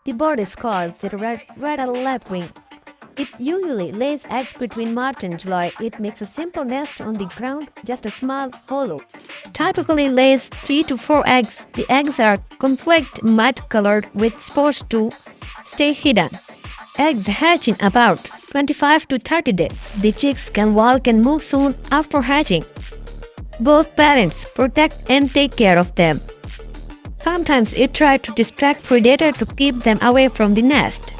The bird is called the red-wattled lapwing. It usually lays eggs between March and July. It makes a simple nest on the ground, just a small hollow. Typically lays 3 to 4 eggs. The eggs are conflict mud colored with spots to stay hidden. Eggs hatch in about 25 to 30 days. The chicks can walk and move soon after hatching. Both parents protect and take care of them. Sometimes it tries to distract predators to keep them away from the nest.